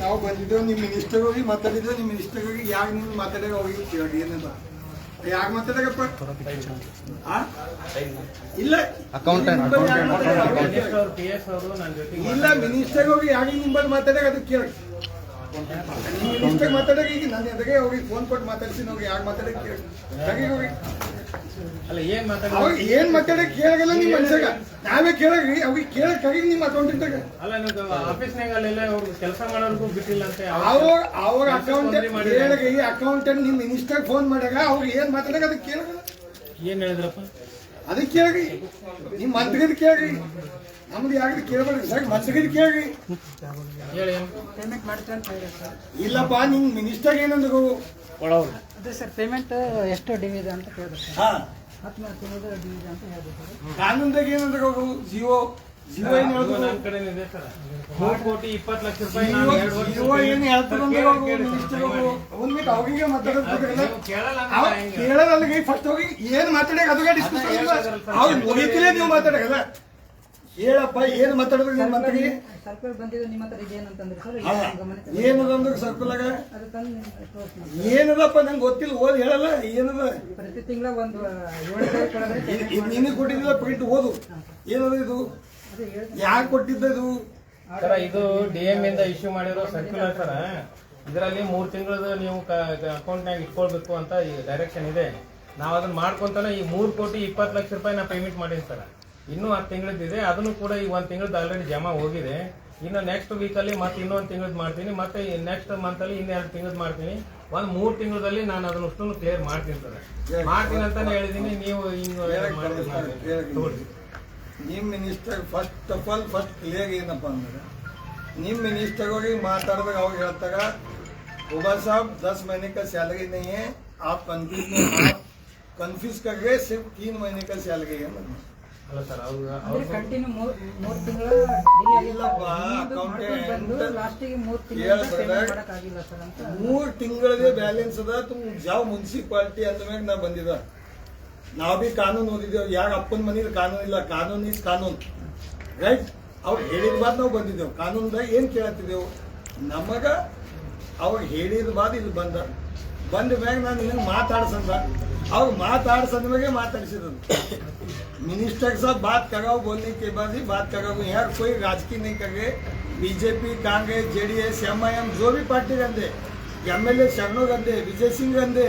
ನಾವು ಬಂದಿದ್ದೇವೆ ನಿಮ್ಮ ಮಿನಿಸ್ಟರ್ ಹೋಗಿ ಮಾತಾಡಿದ್ದೇವೆ ನಿಮ್ಮ ಮಿನಿಸ್ಟರ್ ಹೋಗಿ ಯಾಕೆ ನೀವು ಮಾತಾಡೋ ಹೋಗಿ ಕೇಳಿ ಏನಂತ ಯಾಕೆ ಮಾತಾಡಕಪ್ಪ ಇಲ್ಲ ಇಲ್ಲ ಮಿನಿಸ್ಟರ್ ಹೋಗಿ ಯಾಕೆ ನಿಂಬಲ್ಲಿ ಮಾತಾಡಕ ಅದು ಕೇಳಿ ಮಿನಿಸ್ಟರ್ ಮಾತಾಡಕ ಈಗ ನಾನು ಎದುರಿಗೆ ಹೋಗಿ ಫೋನ್ ಕೊಟ್ಟು ಮಾತಾಡ್ತೀನಿ ಹೋಗಿ ಯಾಕೆ ಮಾತಾಡಕ್ಕೆ ಕೇಳಿ ಹೋಗಿ ಏನ್ ಮಾತಾಡಕ್ ಕೇಳಗಲ್ಲ ನಿಮ್ ಮನ್ಸಾಗ ನಾವೇ ಕೇಳಗ್ರಿ ಅವ್ರಿಗೆ ಕೇಳಕ್ ಆಗಿ ನಿಮ್ ಅಕೌಂಟಿಂದಾಗ ಅವ್ರ ಅಕೌಂಟೆಂಟ್ ಕೇಳಗಿ ಅಕೌಂಟೆಂಟ್ ನಿಮ್ ಮಿನಿಸ್ಟರ್ ಫೋನ್ ಮಾಡ್ಯಾಗ ಅವ್ರಿಗೆ ಏನ್ ಮಾತಾಡಕ ಅದಕ್ಕೆ ಕೇಳಗಲ್ಲ ಏನ್ ಹೇಳಿದ್ರಪ್ಪ ಅದಕ್ಕೆ ಕೇಳ್ರಿ ನಿಮ್ ಮಂತ್ರಿದ್ ಕೇಳ್ರಿ ನಮ್ದು ಯಾವ್ದು ಕೇಳ್ಬೇಡ್ರಿ ಸರ್ ಮಂತ್ರಿದ್ ಕೇಳ್ರಿ ಇಲ್ಲಪ್ಪ ನಿಮ್ ಮಿನಿಸ್ಟರ್ ಏನಂದ್ರು ಅದೇ ಸರ್ ಪೇಮೆಂಟ್ ಎಷ್ಟು ಡ್ಯೂ ಇದೆ ಅಂತ ಕೇಳಿದ್ರು ಸರ್ 10 ತಿಂಗಳು ಡ್ಯೂ ಇದೆ ಅಂತ ಹೇಳಿದ್ರು ಸರ್ ಕಾನೂನ್ದಾಗ ಏನಂದ್ರೆ ಜಿಯೋ ಏನ್ ಹೇಳಿದ್ರು ನನ್ನ ಕಡೆ ಇದೆ ಸರ್ 3 ಕೋಟಿ 20 ಲಕ್ಷ ರೂಪಾಯಿ ನಾನು 2 ವರ್ಷ ಜಿಯೋ ಏನ್ ಹೇಳ್ತಾರಂದ್ರೆ ಮಿನಿಸ್ಟರ್ ಒಂದ್ಬಿಟ್ಟು ಅವ್ರಿಗೆ ಮಾತಾಡೋದು ಕೇಳಲ್ಲ ಫಸ್ಟ್ ಹೋಗಿ ಏನ್ ಮಾತಾಡಕ ಅದಕ್ಕೆ ಡಿಸ್ಕಸ್ ಅವ್ರು ಮುಗಿತಿಲೇ ನೀವು ಮಾತಾಡಕಲ್ಲ ಹೇಳಪ್ಪ ಏನ್ ಮಾತಾಡಿದ್ರು ನಿಮ್ಮ ಮಂತ್ರಿಗೆ ಸರ್ಕಲ್ ಬಂದಿದ್ದು ನಿಮ್ಮ ಹತ್ರ ಇದೆ ಏನಂತಂದ್ರೆ ಸರ್ ಏನದಂದ್ರೆ ಸರ್ಕಲ್ಲಾಗ ಏನದಪ್ಪ ನಂಗೆ ಗೊತ್ತಿಲ್ಲ ಓದ್ ಹೇಳಲ್ಲ ಏನದ ಪ್ರತಿ ತಿಂಗಳ ಒಂದು 7 ಕೊಡೋದ್ರೆ ನಿನಗೆ ಕೊಟ್ಟಿದ್ದಿಲ್ಲ ಪ್ರಿಂಟ್ ಓದು ಏನದ ಇದು ಯಾಕೆ ಕೊಟ್ಟಿದ್ದ ಇದು ಸರ್ ಇದು ಡಿಎಂ ಇಂದ ಇಶ್ಯೂ ಮಾಡಿರೋ ಸರ್ಕ್ಯುಲರ್ ಸರ್ ಇದರಲ್ಲಿ 3 ತಿಂಗಳದ ನೀವು ಅಕೌಂಟ್ನಾಗ ಇಟ್ಕೊಳ್ಬೇಕು ಅಂತ ಡೈರೆಕ್ಷನ್ ಇದೆ ನಾವು ಅದನ್ನ ಮಾಡ್ಕೊಂತಾನೆ ಈ 3 ಕೋಟಿ 20 ಲಕ್ಷ ರೂಪಾಯಿ ನಾ ಪೇಮೆಂಟ್ ಮಾಡೀನಿ ಸರ್ ಇನ್ನೂ 10 ತಿಂಗಳದಿದೆ ಅದನ್ನು ಕೂಡ ಈಗ 1 ತಿಂಗಳದ್ದು ಆಲ್ರೆಡಿ ಜಮಾ ಹೋಗಿದೆ ಇನ್ನು ನೆಕ್ಸ್ಟ್ ವೀಕಲ್ಲಿ ಮತ್ತೆ ಇನ್ನೊಂದು ತಿಂಗಳದ್ದು ಮಾಡ್ತೀನಿ ಮತ್ತೆ ನೆಕ್ಸ್ಟ್ ಮಂತಲ್ಲಿ ಇನ್ನು 2 ತಿಂಗಳದ್ದು ಮಾಡ್ತೀನಿ ಒಂದು 3 ತಿಂಗಳಲ್ಲಿ ನಾನು ಅದನ್ನ ಅಷ್ಟನ್ನು ಕ್ಲಿಯರ್ ಮಾಡ್ತೀನಿ ಸರ್ ಮಾಡ್ತೀನಿ ಅಂತಾನೆ ಹೇಳಿದೀನಿ ನೀವು ನಿಮ್ಮ minister first of all first clear ಏನಪ್ಪ ಅಂದ್ರೆ ನಿಮ್ಮ ಮಿನಿಸ್ಟರ್ ಹೋಗಿ ಮಾತಾಡಿದಾಗ ಅವ್ರು ಹೇಳ್ತಾಗ उबा साहब 10 महीने का सैलरी नहीं है आप कंफ्यूज कर गए सिर्फ 3 महीने का सैलरी है ಅಲ್ಲ ಸರ್ ಕಂಟಿನ್ಯೂ 3 ತಿಂಗಳ ಲಾಸ್ಟಿಗೆ 3 ತಿಂಗಳ ಸರ್ ಅಂತ 3 ತಿಂಗಳದೇ ಬ್ಯಾಲೆನ್ಸ್ ಅದ तुम जाओ ಮುನ್ಸಿಪಾಲಿಟಿ ಅಂದ್ಮೇಲೆ ನಾ ಬಂದಿದ ನಾವು ಬಿ ಕಾನೂನು ಓದಿದ್ದೇವೆ ಯಾರ ಅಪ್ಪನ ಮನೇಲಿ ಕಾನೂನು ಇಲ್ಲ ಕಾನೂನು ಇಸ್ ಕಾನೂನು ರೈಟ್ ಅವ್ರು ಹೇಳಿದ ಬಾದ್ ನಾವು ಬಂದಿದ್ದೇವೆ ಕಾನೂನ್ದಾಗ ಏನ್ ಕೇಳತ್ತಿದ್ದೆವು ನಮಗ ಅವ್ರು ಹೇಳಿದ ಬಾದ್ ಇಲ್ಲಿ ಬಂದ ಮ್ಯಾಗ ನಾನು ನಿನಗೆ ಮಾತಾಡ್ಸಂದ ಅವ್ರು ಮಾತಾಡ್ಸಂದ್ಮೇಲೆ ಮಾತಾಡಿಸಿದ್ರು मिनिस्टर साहब बात कराओ बोलने के बाद ही बात कराओ यार कोई राजकीय नहीं करे बीजेपी कांग्रेस जेडीएस एमआईएम जो भी पार्टी गंदे एमएलए शरणो गंदे विजय सिंह गंदे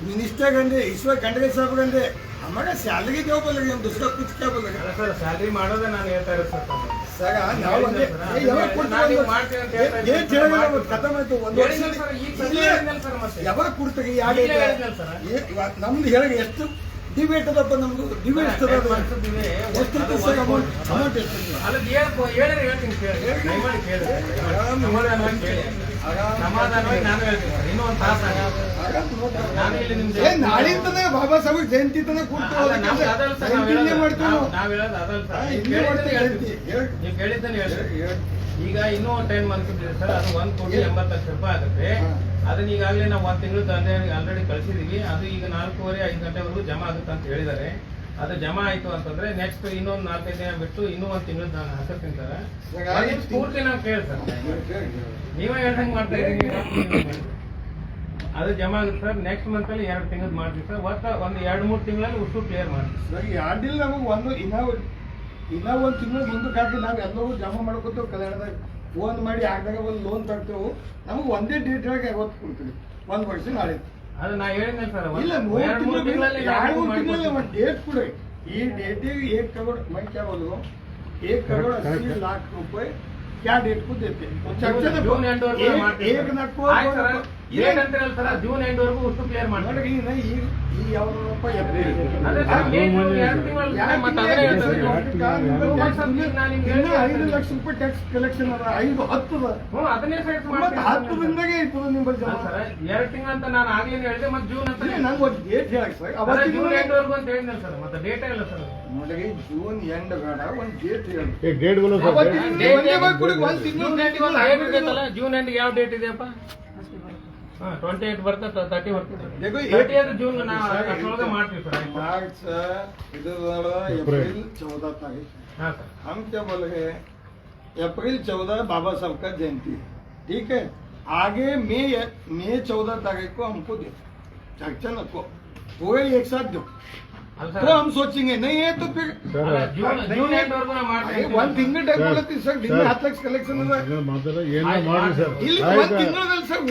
मिनिस्टर गंदे ईश्वर खंडरे साहब गंदे हमारा सैलरी क्यों बोलेंगे हम दूसरा कुछ क्या बोलेंगे ಸರ್ ಸ್ಯಾಲರಿ ಮಾಡೋದೇ ನಾನು ಹೇಳ್ತಾ ಇರೋದು ಸರ್ ಖತಮ್ ಆಯ್ತು ಒಂದು ವರ್ಷ ಯಾವಾಗ ಕೊಡ್ತೀರಿ ನಮ್ದು ಹೇಳಿ ಎಷ್ಟು ಡಿಬೇಟ್ ಅದಪ್ಪ ನಮ್ದು ಡಿಬೇಟ್ ನಾಳಿಂದನೇ ಬಾಬಾ ಸಾಹೇಬ್ ಜಯಂತಿ ತನಕ ಈಗ ಇನ್ನೂ 10 ಮಂತ್ ಇದೆ ಸರ್ ಅದು 1 ಕೋಟಿ 80 ಲಕ್ಷ ರೂಪಾಯಿ ಆಗುತ್ತೆ ಅದನ್ನ ಈಗಾಗಲೇ ನಾವು 1 ತಿಂಗಳು ಆಲ್ರೆಡಿ ಕಳಿಸಿದೀವಿ ಅದು ಈಗ 4:30 5 ಗಂಟೆವರೆಗೂ ಜಮಾ ಆಗುತ್ತೆ ಅಂತ ಹೇಳಿದ್ದಾರೆ ಅದು ಜಮಾ ಆಯ್ತು ಅಂತಂದ್ರೆ ನೆಕ್ಸ್ಟ್ ಇನ್ನೊಂದು 4-5 ದಿನ ಬಿಟ್ಟು ಇನ್ನೂ 1 ತಿಂಗಳು ನಾನು ಹಾಕಿರ್ತೀನಿ ಸರ್ ಪೂರ್ತಿ ನಾವು ಕೇಳಿ ಸರ್ ನೀವೇ ಹೇಳ್ದಂಗೆ ಮಾಡ್ತಾ ಇದ್ದೀವಿ ಅದು ಜಮಾ ಆಗುತ್ತೆ ಸರ್ ನೆಕ್ಸ್ಟ್ ಮಂತ್ ಅಲ್ಲಿ 2 ತಿಂಗಳು ಮಾಡ್ತೀವಿ ಸರ್ ಒಟ್ಟು ಒಂದು 2-3 ತಿಂಗಳಲ್ಲಿ ಉಷ್ಟು ಕ್ಲಿಯರ್ ಮಾಡ್ತೀವಿ ಸರ್ ಎರಡಿಲ್ಲ ನಮಗೆ ಇನ್ನೂ ಒಂದು ತಿಂಗಳು ಮುಂದಕ್ಕೆ ಹಾಕಿ ನಾವು ಎಲ್ಲರೂ ಜಮಾ ಮಾಡ್ಕೊತೇವೆ ಕಲ್ಯಾಣದಾಗ ಫೋನ್ ಮಾಡಿ ಆಗದಾಗ ಒಂದು ಲೋನ್ ತರ್ತೇವೆ ನಮಗೆ ಒಂದೇ ಡೇಟ್ ಒಳಗೆ ಒತ್ತು ಕೊಡ್ತೀವಿ 1 ವರ್ಷ ನಾಳೆ ಅದು ನಾ ಹೇಳಿದ್ದೆ ಸರ್ ಇಲ್ಲ 3 ತಿಂಗಳಲ್ಲಿ ಒಂದು ಡೇಟ್ ಕೊಡಿ ಈ डेट 1 करोड़ मैं क्या बोलूँ 1 करोड़ 80 लाख रुपए क्या डेट को देते ಜೂನ್ ಎಂಡ್ ಜೂನ್ ಎಂಡ್ ವರೆಗೂ ಉಷ್ಟು ಕ್ಲಿಯರ್ ಮಾಡಿ ಈ ಯಾವ್ದಪ್ಪ 5 ಲಕ್ಷ ರೂಪಾಯಿ ಟ್ಯಾಕ್ಸ್ ಕಲೆಕ್ಷನ್ ಅದ 10 ದಿನದಾಗೆ ಇರ್ತದೆ ನಿಮ್ಮಲ್ಲಿ ಜಮಾ 2 ತಿಂಗಳು ಅಂತ ನಾನು ಆಗ್ಲೇ ಹೇಳಿದೆ ಮತ್ತೆ ಜೂನ್ ಅಂತ ನಂಗೆ ಒಂದು ಡೇಟ್ ಹೇಳಕ್ ಸರ್ ಜೂನ್ ಎಂಡ್ ವರೆಗೂ ಅಂತ ಹೇಳಿದ್ದೆ ಸರ್ ಮತ್ತೆ ಡೇಟ್ ಇಲ್ಲ ಸರ್ ನೋಡಿ ಜೂನ್ ಎಂಡ್ ಬೇಡ ಒಂದು ಡೇಟ್ ಹೇಳಿ ಜೂನ್ ಎಂಡ್ ಯಾವ ಡೇಟ್ ಇದೆಯಪ್ಪ 28 ಬರ್ತದೆ 30 ಬರ್ತದೆ 30 ಜೂನ್ ನಾವು ಮಾಡ್ತೀವಿ ಸರ್ ಇದು अप्रैल 14 तारीख हाँ सर हम क्या बोल रहे हैं अप्रैल 14 बाबा साहब का जयंती ठीक है आगे मई 14 तारीख को हमको दो चर्चा नको पूरे एक साथ दो ಅಲ್ಲ तो हम सोचेंगे नहीं है तो फिर ಜೂನ್ ಎಂಡ್ವರೆಗೂ ನಾವು ಮಾಡ್ತೀವಿ ಒಂದ್ ತಿಂಗಳ ಟೈಮ್ ಕೊಡತ್ತಿ ಸರ್ ದಿನ 10 ಲಕ್ಷ ಕಲೆಕ್ಷನ್ ಅದ ಇಲ್ಲಿ ಒಂದ್ ತಿಂಗಳಲ್ಲಿ ಸರ್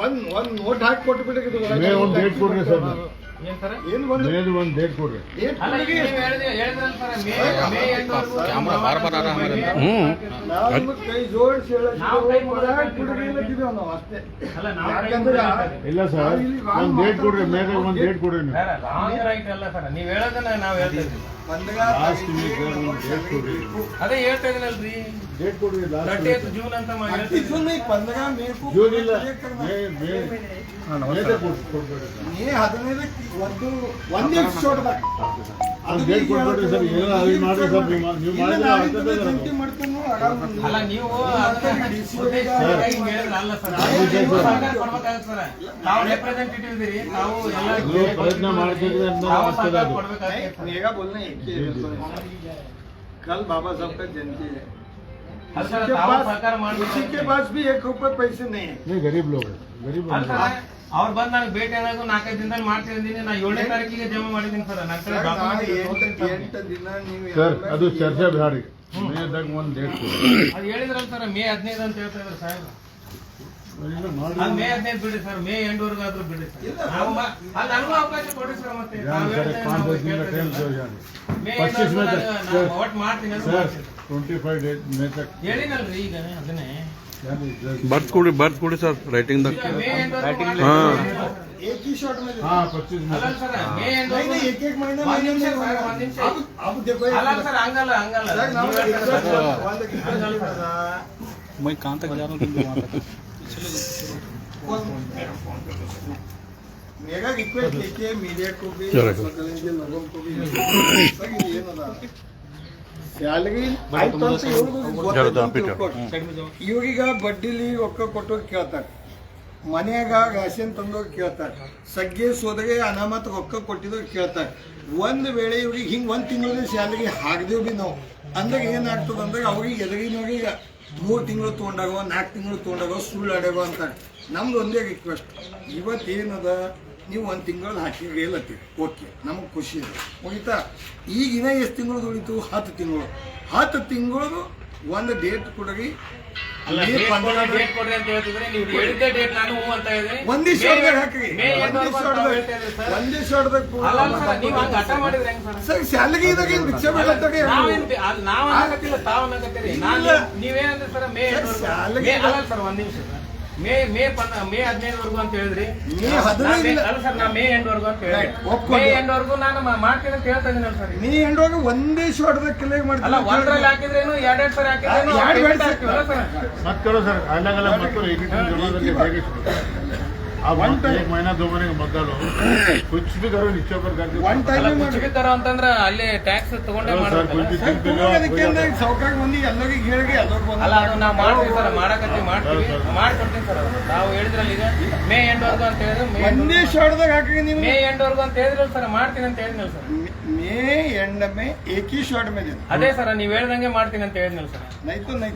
ಒಂದ್ ನೋಟ್ ಹಾಕಿ ಕೊಟ್ಬಿಟ್ಟು ಏನ್ ಸರ್ ಏನು ಒಂದು ಡೇಟ್ ಕೊಡ್ರಿ ಡೇಟ್ ಅಲ್ಲ ಈಗ ನೀವು ಹೇಳಿದ್ರಲ್ಲ ಸರ್ ಮೇ ಎಂಡ್ವರೆಗೂ ನಾವು ಕೈ ಜೋಡಿಸಿ ನಾವು ಅಷ್ಟೇ ಅಲ್ಲ ನಾವು ಯಾಕಂದ್ರೆ ಇಲ್ಲ ಸರ್ ಒಂದ್ ಡೇಟ್ ಕೊಡ್ರಿ ಮೇಲೆ ಒಂದ್ ಡೇಟ್ ಕೊಡ್ರಿ ನೀವು ರಾಂಗ್ ರೈಟ್ ಅಲ್ಲ ಸರ್ ನೀವ್ ಹೇಳೋದನ್ನ ನಾವ್ ಹೇಳ್ತಾ ಇದ್ದೀವಿ ಲಾಸ್ಟ್ ವೀಕ್ ಒಂದು ಡೇಟ್ ಕೊಡ್ರಿ ಅದೇ ಹೇಳ್ತಾ ಇದೀನಲ್ರಿ ಡೇಟ್ ಕೊಡ್ರಿ ಲಾಸ್ಟ್ 30th ಜೂನ್ ಅಂತ ಹೇಳ್ತಾ ಇದ್ದೀನಿ. 15 ಮೇ को ಜೂನ್ ಇಲ್ಲ ಮೇ ಕೊಡ್ಬೇಡಿ ಮೇ 15 ಒಂದೇ ಶೋಟ್ ಅದು ಡೇಟ್ ಕೊಡ್ಬೇಡ್ರಿ ಸರ್ ಏನೋ ಅದು ಮಾಡ್ರಿ ಸರ್ ನೀವು ಮಾಡಿದ್ರೆ ಅಲ್ಲ ನೀವು ಉದ್ದೇಶಪೂರ್ವಕವಾಗಿ ಹಿಂಗ್ ಹೇಳಿದ್ರೆ ಅಲ್ಲ ಸರ್ ನೀವು ಸರ್ಕಾರ ಕೊಡ್ಬೇಕಾಗತ್ತೆ ಸರ್ ತಾವು ರೆಪ್ರೆಸೆಂಟೇಟಿವ್ ಇದೀರಿ ತಾವು ಎಲ್ಲ ನೀವು ಪ್ರಯತ್ನ ಮಾಡ್ತಿದ್ರೆ ಅಂತ ತಾವು ಆಗ್ತದೆ ಸರ್ಕಾರ ಅದು ಕೊಡ್ಬೇಕಾಗತ್ತೆ मेरा बोलना एक ही है कल बाबा साहब का जयंती है ಅಲ್ಲ ಸರ್ ತಾವು ಸರ್ಕಾರ किसी के ಮಾಡ್ಬೇಕು पास भी 1 रुपए पैसे नहीं है ನೀವು ಗರೀಬ್ ಲೋಗ ಗರೀಬ್ ಅಲ್ಲ ಸರ್ ಅವ್ರು ಬಂದು ನನಗೆ ಭೇಟಿ ಆದಾಗ 4-5 ದಿನದಲ್ಲಿ ಮಾಡ್ತಿದ್ದೀನಿ ನಾ 7ನೇ ತಾರೀಕಿಗೆ ಜಮಾ ಮಾಡಿದ್ದೀನಿ ಸರ್ ನನ್ನ ಕಡೆ ಡಾಕ್ಯುಮೆಂಟ್ 8 ದಿನ ನೀವು ಸರ್ ಅದು ಚರ್ಚೆ ಬ್ಯಾಡ್ರಿ ಮೇದಾಗ ಒಂದು ಡೇಟ್ ಕೊಡ್ರಿ ಅದು ಹೇಳಿದ್ರಲ್ಲ ಸರ್ ಮೇ 15 ಅಂತ ಹೇಳ್ತಾ ಇದ್ರು ಸಾಹೇಬ್ ಇಲ್ಲ ಮಾಡಿ ಅದು ಮೇ 15 ಬಿಡಿ ಸರ್ ಮೇ ಎಂಡ್ವರೆಗೂ ಆದ್ರೂ ಬಿಡಿ ಸರ್ ನಾವು ಅಲ್ಲಿ ನನಗೂ ಅವಕಾಶ ಕೊಡಿ ಸರ್ ಮತ್ತೆ ತಾವು ಹೇಳ್ತಾ ಇದ್ದೀವಿ, ನಾವು ಕೇಳ್ತಾ ಇದ್ದೀವಿ. ಮೇ 25 में ಎಂಡ್ವರೆಗೂ ನಾನು ಒಟ್ಟು ಮಾಡ್ತೀನಿ ಅಂತ सर ಮಾಡ್ತೀನಿ. 25 डेट में तक ಹೇಳಿನಲ್ರಿ ಈಗ ಅದನ್ನೇ ಬರ್ತ್ ಕೊಡಿ ಸರ್ ರೈಟಿಂಗ್ ಈಗ ಮೇ ಎಂಡ್ವರೆಗೂ ಹಾ. ಮಾಡ್ತೀನಿ. एक ही शॉट में हाँ 25 में ಅಲ್ಲ ಸರ್ ಮೇ नहीं ಎಂಡ್ವರೆಗೂ नहीं एक महीने ಒಂದ್ ನಿಮಿಷ में ಸರ್, ಒಂದ್ ನಿಮಿಷ. अब देखो ಅಲ್ಲ ಸರ್ ಹಂಗಲ್ಲ ಹಂಗಲ್ಲ सर ನಾವು ನೀವು ಹೇಳ್ತಾ ಇರೋದು ಒಂದು मैं कहाँ तक जा रहा हूँ वहाँ तक मेरा रिक्वेस्ट देखिए मीडिया को भी चलो। सदन के लोगों को भी सर ये ना ಸ್ಯಾಲರಿ ಆಯ್ತು ಅಂತ ಇವ್ರೀಗ ಬಡ್ಡಿಲಿ ರೊಕ್ಕ ಕೊಟ್ಟೋಗಿ ಕೇಳ್ತಾರೆ ಮನ್ಯಾಗ ರೇಷನ್ ತಂದೋಗಿ ಕೇಳ್ತಾರೆ ಸಗ್ಗೆ ಸೋದಗೆ ಅನಾಮತ್ ರೊಕ್ಕ ಕೊಟ್ಟಿದ್ದೋಗಿ ಕೇಳ್ತಾರೆ ಒಂದು ವೇಳೆ ಇವ್ರಿಗೆ ಹಿಂಗೆ ಒಂದು ತಿಂಗಳ ಸ್ಯಾಲರಿ ಹಾಕ್ದೇವು ಬಿ ನಾವು ಅಂದಾಗ ಏನಾಗ್ತದೆ ಅಂದ್ರೆ ಅವ್ರಿಗೆ ಎದುರಿನವ್ರಿಗೆ ಈಗ 3 ತಿಂಗಳು ತೊಗೊಂಡಾಗೋ 4 ತಿಂಗಳು ತೊಗೊಂಡಾಗೋ ಸುಳ್ಳು ಆಡ್ಯಾಗೋ ಅಂತಾರೆ ನಮ್ದು ಒಂದೇ ರಿಕ್ವೆಸ್ಟ್ ಇವತ್ತೇನದ ನೀವು 1 ತಿಂಗಳು ಹಾಕಿರಿ ಹೇಳತ್ತೀರಿ ಓಕೆ ನಮಗೆ ಖುಷಿ ಇದೆ ಮುಗಿತಾ ಈಗಿನ ಎಷ್ಟು ತಿಂಗಳು ಉಳಿತು 10 ತಿಂಗಳು 10 ತಿಂಗಳು ಒಂದು ಡೇಟ್ ಕೊಡ್ರಿ ಅಲ್ಲ ಮೇ ಡೇಟ್ 15 ಕೊಡ್ರಿ ಅಂತ ಹೇಳ್ತಿದ್ರೆ ನೀವು ಹೇಳಿದ್ದ ಡೇಟ್ ನಾನು ಹ್ಞೂ ಅಂತ ಹೇಳಿದ್ರೆ ಒಂದೇ ಶಾರ್ಟ್ದಾಗ ಹಾಕ್ರಿ ಮೇ ಎಂಡ್ವರೆಗೂ ಅಂತ ತಾವು ಹೇಳ್ತಾ ಇದ್ದೀರಿ ಸರ್. ಒಂದೇ ಶಾರ್ಟ್ದಾಗ ಅಲ್ಲ ಅಲ್ಲ ಸರ್ ನೀವು ಹಂಗ ಹಠ ಮಾಡಿದ್ರೆ ಹೆಂಗ್ ಸರ್ ಸರ್ ಸ್ಯಾಲರಿ ಇದಾಗ ಏನು ಭಿಕ್ಷೆ ಬೇಡತ್ತಾಗೆ ನಾವ್ ಅನ್ನಕತ್ತಿಲ್ಲ ತಾವ್ ಅನ್ನಕತ್ತೀರಿ ಇಲ್ಲ. ನೀವೇನಂದ್ರೆ ಸರ್ ಮೇ ಸ್ಯಾಲರಿ ಮೇ ಅಲ್ಲ ಸರ್ ಒಂದ್ ನಿಮಿಷ ಸರ್. ಮೇ 15 ಅಂತ ಹೇಳಿದ್ರಿ ಮೇ 15 ಇಲ್ಲ. ಅಲ್ಲ ಸರ್ ನಾ ಮೇ ಎಂಡ್ವರೆಗೂ ಅಂತ ಹೇಳಿದೆ Right, ಒಪ್ಕೊಂಡೆ. ಮೇ ಎಂಡ್ವರೆಗೂ ನಾನು ಮಾಡ್ತೀನಿ ಅಂತ ಹೇಳ್ತಾ ಇದೀನಿ ಸರ್ ಈಗ. ನೀ ಹೆಂಡೋಗ ಒಂದೇ ಶಾರ್ಟ್ದಾಗ ಕ್ಲಿಯರ್ ಅಲ್ಲ ಮಾಡ್ತೀನಿ ಒಂದ್ರಲ್ಲಿ ಹಾಕಿದ್ರೇನು ಎರಡೆರಡು ಸರಿ ಹಾಕಿದ್ರೇನು ಎರಡು payment ಎರಡು ಹಾಕ್ತೀವಲ್ಲ ಸರ್ मत करो सर अलग अलग मत करो एक ही टाइम जमा करके भेज आप One time. 1 महीना 2 महीने का मत डालो कुछ भी करो नीचे ऊपर करके ಒನ್ ಅಲ್ಲ ಟೈಮ್ ಕುಚ್ಚಿಬಿದ್ದಾರ ಅಂತಂದ್ರ ಅಲ್ಲಿ ಟ್ಯಾಕ್ಸ್ ತಗೊಂಡೇ सर ಮಾಡ್ಬೇಕಲ್ಲ कोई भी ಸರ್ दिन पे लो आप ಅದಕ್ಕೆ ಅಂದ್ರೆ ಸಾವುಕಾರ ಮಂದಿ ಎಲ್ಲರಿಗೆ ಹೇಳಿ ಎಲ್ಲರಿಗೂ ಅಲ್ಲ ಅದು ನಾವು ಮಾಡ್ತೀವಿ ಸರ್ ಮಾಡಕತ್ತೀವಿ ಮಾಡ್ತೀವಿ ಮಾಡ್ಕೊಡ್ತೀನಿ ಸರ್ ಅದು. ನಾವು ಹೇಳಿದ್ರಲ್ಲ ಈಗ ಮೇ ಎಂಡ್ವರೆಗೂ ಅಂತ ಹೇಳಿದ್ರೆ ಮೇ ಒಂದೇ ಶಾರ್ಟ್ದಾಗ ಹಾಕಿ ನೀವು ಮೇ ಎಂಡ್ವರೆಗೂ ಅಂತ ಹೇಳಿದ್ರಲ್ಲ ಸರ್ ಮಾಡ್ತೀನಿ ಅಂತ ಹೇಳಿದ್ನಲ್ಲ ಸರ್ ಮೇ ಎಂಡ್ में एक ही शॉट में देना ಅದೇ ಸರ್ ನೀವ್ ಹೇಳ್ದಂಗೆ ಮಾಡ್ತೀನಿ ಅಂತ ಹೇಳಿದ್ನಲ್ಲ ಸರ್ नहीं तो नहीं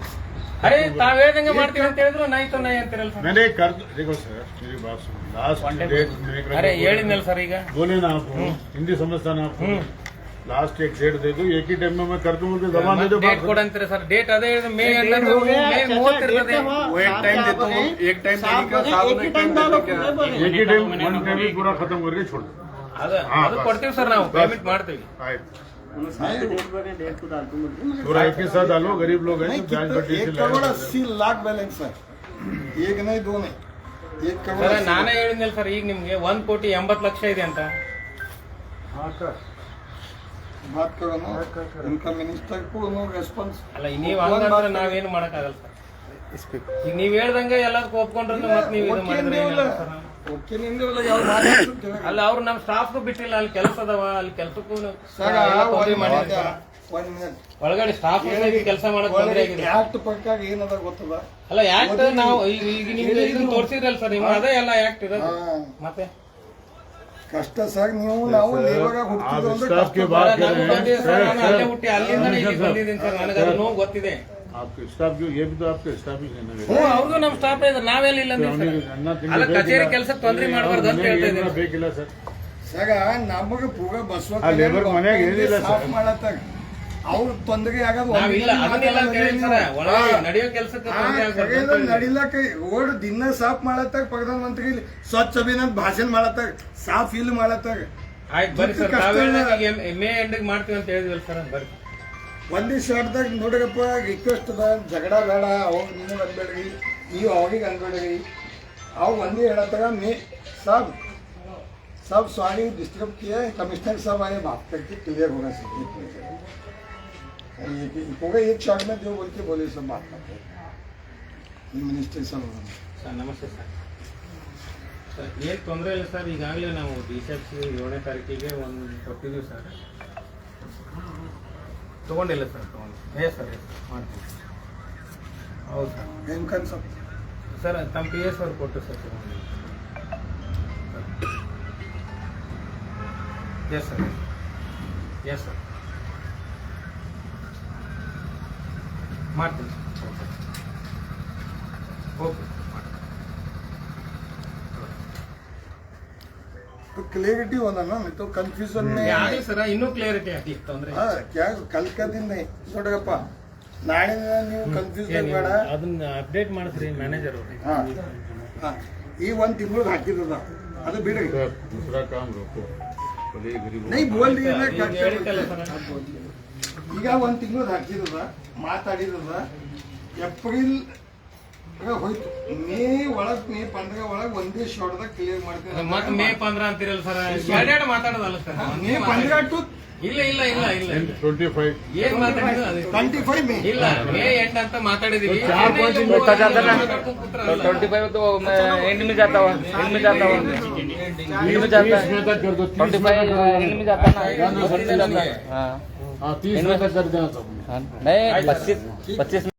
ಅರೆ ತಾವ್ ಹೇಳ್ದಂಗೆ ಮಾಡ್ತೀನಿ ಅಂತ ಹೇಳಿದ್ರು ನೈತು ನೈ ಅಂತಿರಲ್ಲ ಸರ್ मैंने कर देखो सर मेरी बात सुनो लास्ट डेट ಅರೆ ಹೇಳಿದ್ನಲ್ಲ ಸರ್ ಈಗ बोले ना आपको हिंदी समझता ना आपको लास्ट एक डेट दे दो एक ही टाइम में मैं कर दूंगा तो जमा दे दो ಡೇಟ್ ಕೊಡ ಅಂತೀರಿ ಸರ್ ಡೇಟ್ ಅದೇ ಹೇಳಿದ್ರೆ ಮೇ ಎಂಡ್ ಅಂದ್ರೆ ಮೇ 30 ಇರ್ತದೆ वो एक टाइम देता हूँ एक टाइम देने का साथ में एक टाइम देने का एक ही टाइम वन टाइम ही पूरा खत्म करके छोड़ दो ಅದು ಕೊಡ್ತೀವಿ ಸರ್ ನಾವು ಪೇಮೆಂಟ್ ಮಾಡ್ತೀವಿ पूरा एक के साथ डालो गरीब लोग हैं नहीं तो ब्याज बट्टी से 1 करोड़ 80 लाख बैलेंस है एक नहीं दो नहीं 1 करोड़ ಸರ್ 80 ನಾನೇ ಹೇಳಿದ್ನಲ್ಲ ಸರ್ ಈಗ ನಿಮ್ಗೆ 1,80,00,000 ಇದೆ ಅಂತ बात करो ना इनका मिनिस्टर को नो रेस्पॉन्स ಅಲ್ಲ ನೀವ್ ಹಂಗಂದ್ರೆ ನಾವೇನು ಮಾಡಕ್ಕಾಗಲ್ಲ ಸರ್ ಈಗ ನೀವ್ ಹೇಳ್ದಂಗೆ ಎಲ್ಲದಕ್ಕೂ ಒಪ್ಕೊಂಡ್ರೆ ಮತ್ತೆ ನೀವು ಇದು ಮಾಡಿದ್ರೆ ಏನಿಲ್ಲ ಸರ್ ನಾವು. ಓಕೆ ನಿಂದೆಲ್ಲ ಯಾವ ಮಾತಾಡ್ತಿಲ್ಲ ಅಲ್ಲ ಅವ್ರು ನಮ್ಮ ಸ್ಟಾಫ್ಗೂ ಬಿಟ್ಟಿಲ್ಲ ಅಲ್ಲಿ ಕೆಲಸ ಅದಾವ ಅಲ್ಲಿ ಕೆಲಸಕ್ಕೂ ಸರ್ ಎಲ್ಲ ತೊಂದ್ರೆ ಮಾಡಿದ್ದಾರೆ ಸರ್. 1 ಮಿನಿಟ್ ಒಳಗಡೆ ಸ್ಟಾಫ್ ಕೆಲಸ ಮಾಡಕ್ ತೊಂದ್ರೆ ಆಗಿದೆ ಆಕ್ಟ್ ಪ್ರಕಾರ ಏನದ ಗೊತ್ತದ ಅಲ್ಲ ಯಾಕ್ಟ್ ನಾವು ಈಗ ನಿಮ್ಗೆ ಇದನ್ನ ತೋರಿಸಿದ್ರಲ್ಲ ಸರ್ ನೀವು ಅದೇ ಎಲ್ಲ ಯಾಕ್ಟ್ ಇರೋದು ಮತ್ತೆ ಕಷ್ಟ ಸರ್ ನೀವು ನಾವು ಲೇಬರ್ ಆಗಿ ಹುಟ್ಟಿದ್ದು ಅಂದ್ರೆ स्टाफ ಕಷ್ಟ के ಬಹಳ. बाद ನನಗೂ ಗೊತ್ತಿದೆ ಸರ್ ನಾನು ಅಲ್ಲೇ ಹುಟ್ಟಿ ಅಲ್ಲಿಂದನೇ ಇಲ್ಲಿಗೆ ಬಂದಿದ್ದೀನಿ ಸರ್ ನನಗೆ ಅದು ನೋವು ಗೊತ್ತಿದೆ आपके स्टाफ जो ये भी तो आपके स्टाफ ही है ना ಹ್ಞೂ ಅವ್ರಿಗೂ ನಮ್ಮ ಸ್ಟಾಫ್ ಇದೆ, ನಾವೆಲ್ಲ ಇಲ್ಲ ಅಂದ್ವಿ ಅವನಿಗೆ ಸರ್. ಅನ್ನ ತಿಂಡಿ ಅಲ್ಲ ಬೇಕಿಲ್ಲ. ಕಚೇರಿ ಕೆಲಸಕ್ಕೆ ತೊಂದ್ರೆ ಮಾಡಬಾರ್ದು ಅಂತ ಹೇಳ್ತಾ ಮನೆಗೆ ಇದ್ದೀನಿ. ಬೇಕಿಲ್ಲ ಸರ್. ಸಗ ನಮಗ ಪೂಗ ಬಸವ ಆ labor ಮನೆಯಾಗ ಏನಿಲ್ಲ ಸರ್. ಸಾಫ್ ಮಾಡತ್ತಾಗ ಅವ್ರ ತೊಂದರೆ ಆಗೋದು ನಾವಿಲ್ಲ ಅದನ್ನೆಲ್ಲ ಅಂತ ಹೇಳಿ ಸರ್, ಒಳಗೆ ನಡೆಯೋ ಕೆಲಸಕ್ಕೆ ತೊಂದ್ರೆ ಆಗ್ಬಾರ್ದು ಅಂತ ಹೇಳಿ. ನಡಿಲಕ್ಕ ರೋಡ್ ದಿನ ಸಾಫ್ ಮಾಡತ್ತಾಗ ಪ್ರಧಾನಮಂತ್ರಿ ಸ್ವಚ್ಛ ಅಭಿಯಾನ ಭಾಷಣ ಮಾಡತ್ತಾಗ ಸಾಫ್ ಇಲ್ಲಿ ಮಾಡತ್ತಾಗ ಆಯ್ತು ಬರ್ರಿ ಸರ್, ಕಷ್ಟ ತಾವೇಳ ಇಲ್ಲ. ಮೇ ಎಂಡಿಗೆ ಮಾಡ್ತೀವಿ ಅಂತ ಹೇಳಿದ್ವಲ್ಲ ಸರ್, ಬರ್ರಿ. ಒಂದೇ ಶಾರ್ಟ್ದಾಗ ನೋಡ್ರಪ್ಪ ರಿಕ್ವೆಸ್ಟ್ ಅದ, ಜಗಳ ಬೇಡ, ಅವಾಗ ನಿಮಗೆ ಅನ್ಬೇಡ್ರಿ, ನೀವು ಅವಾಗಿಗೆ ಅನ್ಬೇಡ್ರಿ. ಅವಾಗ ಒಂದೇ ಹೇಳತ್ತಾಗ ಮೇ सब सॉरी डिस्टर्ब किया है, कमिश्नर साहब आए बात करके क्लियर होना चाहिए। होगा एक शॉट में जो बोल के बोले सब बात करते हैं मिनिस्टर साहब। ಸರ್ ನಮಸ್ತೆ ಸರ್. ಸರ್ ಏನು ತೊಂದರೆ ಇಲ್ಲ ಸರ್, ಈಗಾಗಲೇ ನಾವು DCFC 7ನೇ ತಾರೀಕಿಗೆ ಒಂದು ಕೊಟ್ಟಿದ್ದೀವಿ ಸರ್. ತೊಗೊಂಡಿಲ್ಲ ಸರ್, ತೊಗೊಂಡು ಸರ್ ಮಾಡ್ತೀವಿ. ಹೌದು ಸರ್. हेमकन सब ಸರ್ ತಮ್ಮ PS ಅವ್ರು ಕೊಟ್ಟು ಸರ್ ತೊಗೊಂಡಿಲ್ಲ. ಎಸ್ ಸರ್, ಎಸ್ ಸರ್ ಮಾಡ್ತೀನಿ ಸರ್. ಓಕೆ तो क्लियरिटी होना ना, नहीं तो कंफ्यूजन में ಆಗಲಿ ಸರ್, ಇನ್ನೂ ಕ್ಲಿಯರಿಟಿ ಆಗಿತ್ತು ಅಂದ್ರೆ हाँ क्या कल का दिन नहीं ನೋಡ್ರಪ್ಪ, ನಾಳೆ ನೀವು ಕನ್ಫ್ಯೂಸ್ ಬೇಡ. ಅದನ್ನ ಅಪ್ಡೇಟ್ ಮಾಡಿಸ್ರಿ ಮ್ಯಾನೇಜರ್ ಅವ್ರಿಗೆ. ಹಾ ಹಾ ಈ ಒಂದು ತಿಂಗಳು ಹಾಕಿದ ಅದು ಬಿಡ್ರಿ. सर, दूसरा काम रोको, भले ही गरीब नहीं बोल रही है ना, ಈಗ ಹೇಳಿದ್ದಲ್ಲ ಸರ್. ಈಗ ಒಂದು ತಿಂಗಳು ಹಾಕಿದ ಮಾತಾಡಿದ ಏಪ್ರಿಲ್ ಹೋಯ್ತು, ಮೇ 15 ಒಳಗೆ ಒಂದೇ ಶಾರ್ಟ್ದಾಗ ಕ್ಲಿಯರ್ ಮಾಡ್ತೀನಿ. ಮತ್ತೆ ಮೇ 15 ಅಂತಿರಲ್ಲ ಸರ್, ಎರಡೆರಡು ಮಾತಾಡೋದಲ್ಲ ಸರ್. ಮೇ 15 to ಇಲ್ಲ ಇಲ್ಲ ಇಲ್ಲ ಇಲ್ಲ 25 ಏನ್ ಮಾತಾಡಿದ್ರು ಅದು 25 ಮೇ ಇಲ್ಲ, ಮೇ 8 ಅಂತ ಮಾತಾಡಿದೀವಿ. 25 तो एंड में जाता हुआ, एंड में जाता हुआ, एंड में जाता है 30 में तक कर दो, 25 एंड में जाता ना, हाँ 30 में तक कर देना सब। नहीं 25